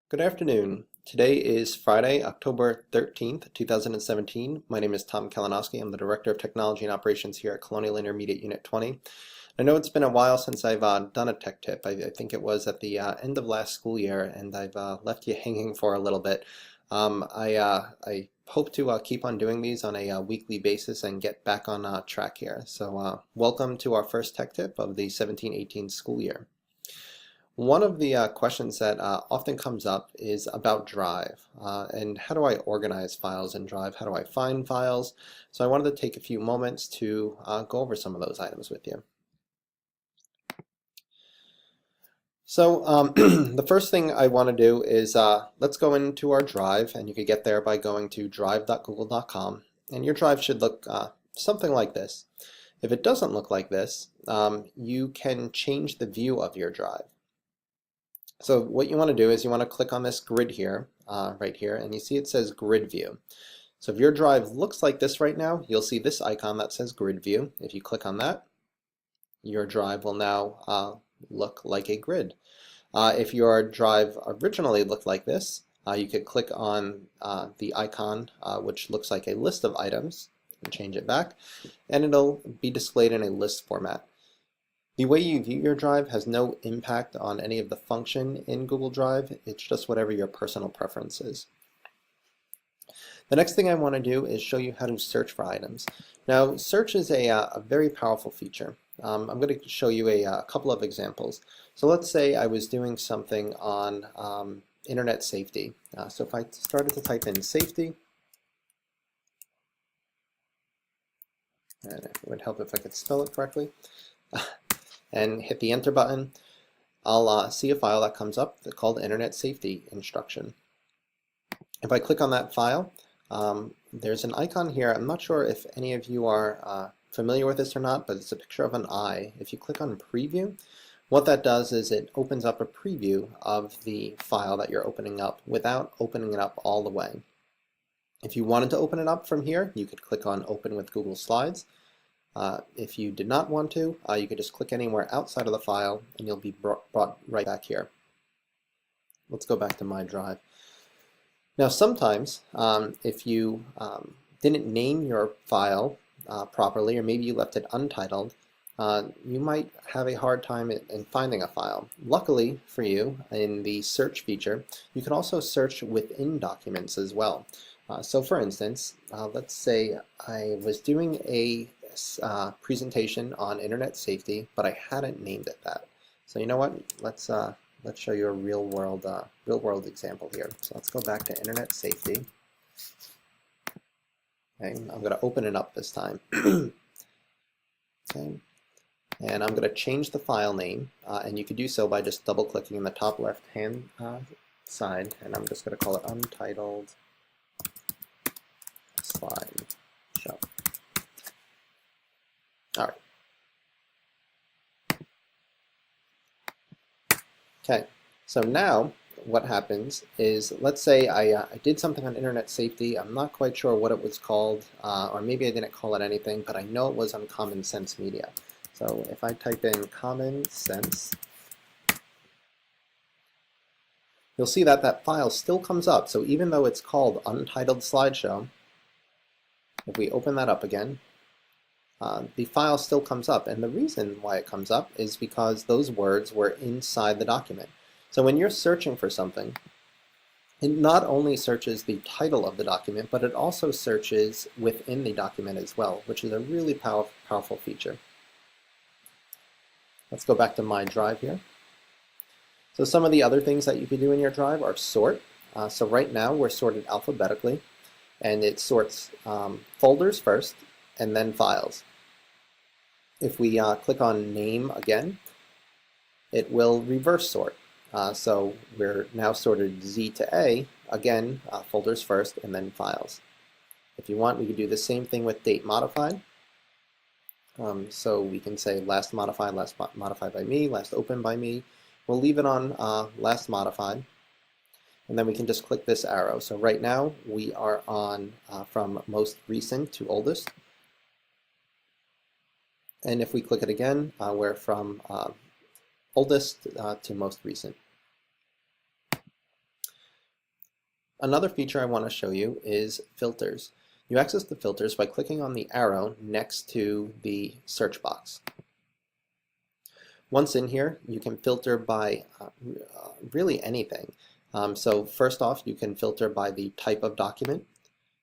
Good afternoon. Today is Friday, October 13th, 2017. My name is Tom Kalinowski. I'm the Director of Technology and Operations here at Colonial Intermediate Unit 20. I know it's been a while since I've done a tech tip. I think it was at the end of last school year, and I've left you hanging for a little bit. I hope to keep on doing these on a weekly basis and get back on track here. So welcome to our first tech tip of the 17-18 school year. One of the questions that often comes up is about Drive and how do I organize files in Drive? How do I find files? So I wanted to take a few moments to go over some of those items with you. So the first thing I want to do is let's go into our Drive, and you could get there by going to drive.google.com, and your Drive should look something like this. If it doesn't look like this, you can change the view of your Drive. So what you want to do is you want to click on this grid here, right here, and you see it says Grid View. So if your Drive looks like this right now, you'll see this icon that says Grid View. If you click on that, your Drive will now look like a grid. If your Drive originally looked like this, you could click on the icon which looks like a list of items and change it back, and it'll be displayed in a list format. The way you view your Drive has no impact on any of the function in Google Drive. It's just whatever your personal preference is. The next thing I want to do is show you how to search for items. Now, search is a very powerful feature. I'm going to show you a couple of examples. So let's say I was doing something on internet safety. So if I started to type in safety, and it would help if I could spell it correctly, and hit the enter button, I'll see a file that comes up called Internet Safety Instruction. If I click on that file, there's an icon here. I'm not sure if any of you are familiar with this or not, but it's a picture of an eye. If you click on Preview, what that does is it opens up a preview of the file that you're opening up without opening it up all the way. If you wanted to open it up from here, you could click on Open with Google Slides. If you did not want to, you could just click anywhere outside of the file and you'll be brought right back here. Let's go back to my Drive. Now sometimes if you didn't name your file properly, or maybe you left it untitled, you might have a hard time in finding a file. Luckily for you, in the search feature, you can also search within documents as well. So for instance, let's say I was doing a presentation on internet safety, but I hadn't named it that. So you know what? Let's show you a real world example here. So let's go back to internet safety. Okay, I'm going to open it up this time. Okay, and I'm going to change the file name, and you could do so by just double clicking in the top left hand side, and I'm just going to call it Untitled Slideshow. All right. Okay, so now what happens is, let's say I did something on internet safety. I'm not quite sure what it was called, or maybe I didn't call it anything, but I know it was on Common Sense Media. So if I type in Common Sense, you'll see that that file still comes up. So even though it's called Untitled Slideshow, if we open that up again, the file still comes up, and the reason why it comes up is because those words were inside the document. So when you're searching for something, it not only searches the title of the document, but it also searches within the document as well, which is a really powerful feature. Let's go back to my Drive here. So some of the other things that you could do in your Drive are sort. So right now we're sorted alphabetically, and it sorts folders first and then files. If we click on Name again, it will reverse sort. So we're now sorted Z to A, again, folders first and then files. If you want, we could do the same thing with date modified. So we can say last modified by me, last opened by me. We'll leave it on last modified, and then we can just click this arrow. So right now we are on from most recent to oldest. And if we click it again, we're from oldest to most recent. Another feature I want to show you is filters. You access the filters by clicking on the arrow next to the search box. Once in here, you can filter by really anything. So first off, you can filter by the type of document.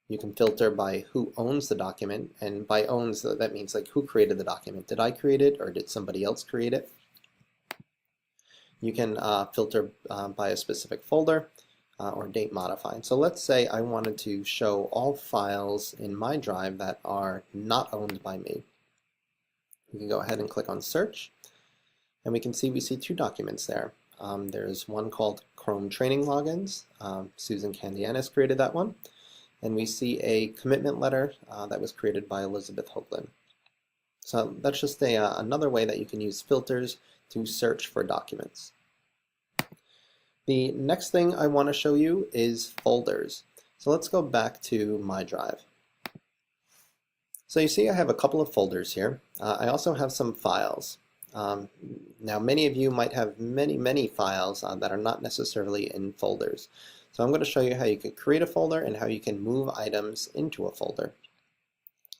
You can filter by who owns the document, and by owns, that means like who created the document. Did I create it or did somebody else create it? You can filter by a specific folder or date modified. So let's say I wanted to show all files in my drive that are not owned by me. We can go ahead and click on search, and we see two documents there. There's one called Chrome Training Logins. Susan Candianis created that one. And we see a commitment letter that was created by Elizabeth Hoagland. So that's just another way that you can use filters to search for documents. The next thing I want to show you is folders. So let's go back to my drive. So you see I have a couple of folders here. I also have some files. Now many of you might have many files that are not necessarily in folders. So I'm going to show you how you can create a folder and how you can move items into a folder.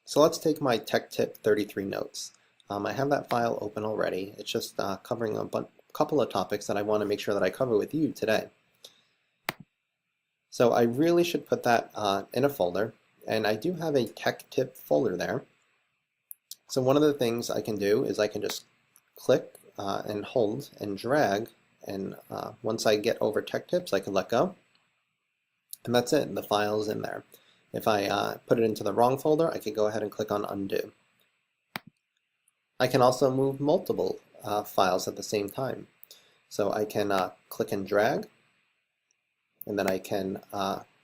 So let's take my Tech Tip 33 notes. I have that file open already. It's just covering a couple of topics that I want to make sure that I cover with you today. So I really should put that in a folder, and I do have a Tech Tip folder there. So one of the things I can do is I can just click and hold and drag, and once I get over Tech Tips I can let go. And that's it, the file is in there. If I put it into the wrong folder, I could go ahead and click on undo. I can also move multiple files at the same time. So I can click and drag, and then I can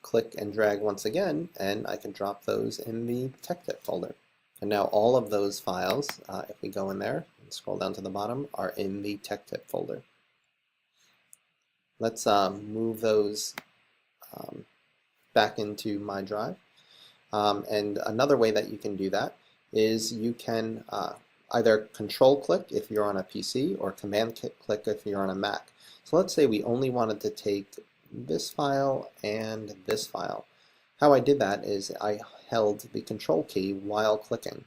click and drag once again, and I can drop those in the TechTip folder. And now all of those files, if we go in there and scroll down to the bottom, are in the TechTip folder. Let's move those back into my drive. And another way that you can do that is you can either control click if you're on a PC or command click if you're on a Mac. So let's say we only wanted to take this file and this file. How I did that is I held the control key while clicking.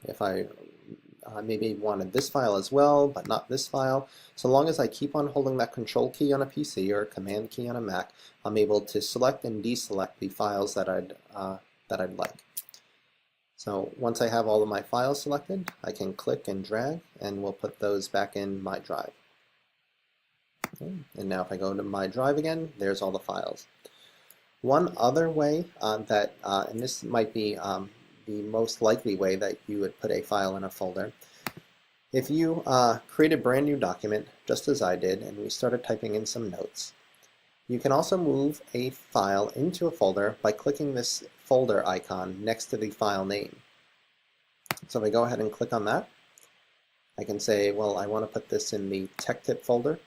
If I maybe wanted this file as well, but not this file, so long as I keep on holding that control key on a PC or command key on a Mac, I'm able to select and deselect the files that I'd like. So once I have all of my files selected, I can click and drag, and we'll put those back in my drive. Okay. And now if I go to my drive again, there's all the files. One other way and this might be the most likely way that you would put a file in a folder. If you create a brand new document, just as I did, and we started typing in some notes, you can also move a file into a folder by clicking this folder icon next to the file name. So if I go ahead and click on that, I can say, well, I want to put this in the TechTip folder.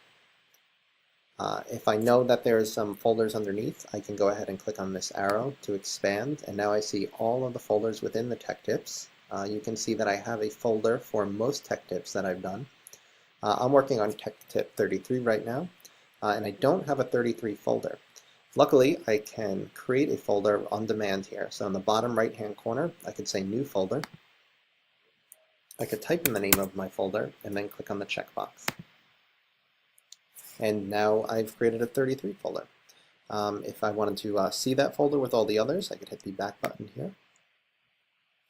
If I know that there's some folders underneath, I can go ahead and click on this arrow to expand, and now I see all of the folders within the Tech Tips. You can see that I have a folder for most Tech Tips that I've done. I'm working on Tech Tip 33 right now, and I don't have a 33 folder. Luckily, I can create a folder on demand here. So in the bottom right hand corner, I could say New Folder. I could type in the name of my folder and then click on the checkbox. And now I've created a 33 folder. If I wanted to see that folder with all the others, I could hit the back button here.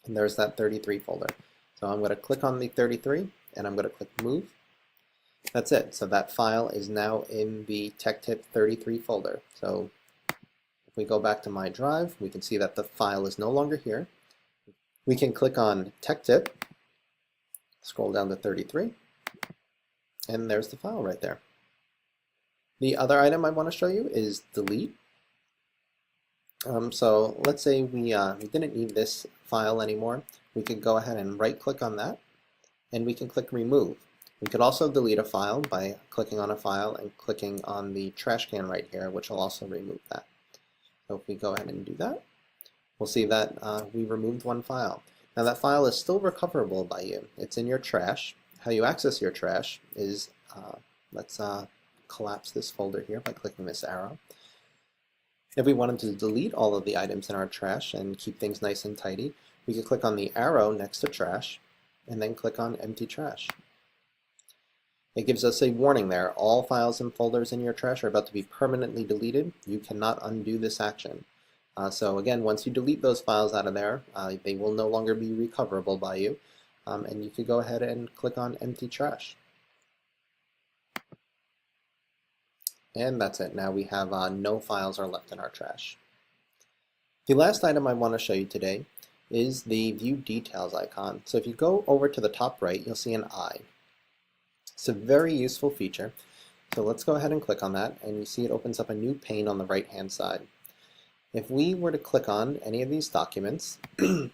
And there's that 33 folder. So I'm going to click on the 33, and I'm going to click Move. That's it. So that file is now in the TechTip 33 folder. So if we go back to my drive, we can see that the file is no longer here. We can click on TechTip, scroll down to 33, and there's the file right there. The other item I want to show you is delete. So let's say we didn't need this file anymore. We could go ahead and right click on that, and we can click remove. We could also delete a file by clicking on a file and clicking on the trash can right here, which will also remove that. So if we go ahead and do that, we'll see that we removed one file. Now that file is still recoverable by you. It's in your trash. How you access your trash is, let's collapse this folder here by clicking this arrow. If we wanted to delete all of the items in our trash and keep things nice and tidy, we could click on the arrow next to trash and then click on empty trash. It gives us a warning there. All files and folders in your trash are about to be permanently deleted. You cannot undo this action. So again, once you delete those files out of there, they will no longer be recoverable by you. And you could go ahead and click on empty trash. And that's it. Now we have no files are left in our trash. The last item I want to show you today is the View Details icon. So if you go over to the top right, you'll see an eye. It's a very useful feature. So let's go ahead and click on that, and you see it opens up a new pane on the right-hand side. If we were to click on any of these documents, let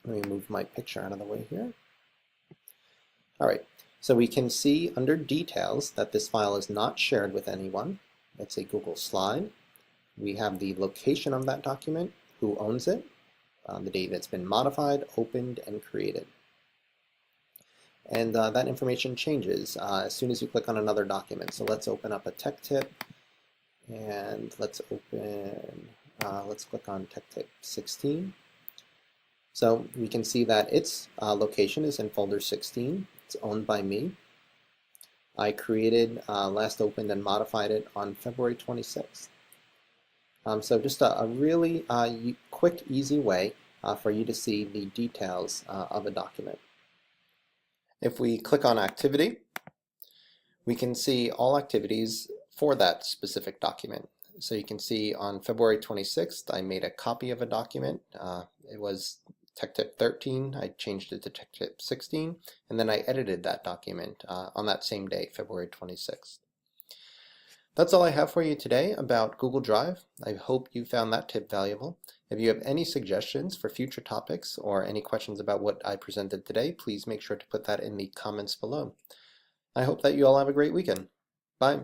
me move my picture out of the way here. All right, so we can see under Details that this file is not shared with anyone. It's a Google slide. We have the location of that document, who owns it, the date it's been modified, opened, and created. And that information changes as soon as you click on another document. So let's open up a tech tip, and let's click on tech tip 16. So we can see that its location is in folder 16. It's owned by me. I created, last opened and modified it on February 26th. So just a really quick, easy way for you to see the details of a document. If we click on Activity, we can see all activities for that specific document. So you can see on February 26th, I made a copy of a document. It was Tech Tip 13. I changed it to Tech Tip 16, and then I edited that document on that same day, February 26th. That's all I have for you today about Google Drive. I hope you found that tip valuable. If you have any suggestions for future topics or any questions about what I presented today, please make sure to put that in the comments below. I hope that you all have a great weekend. Bye.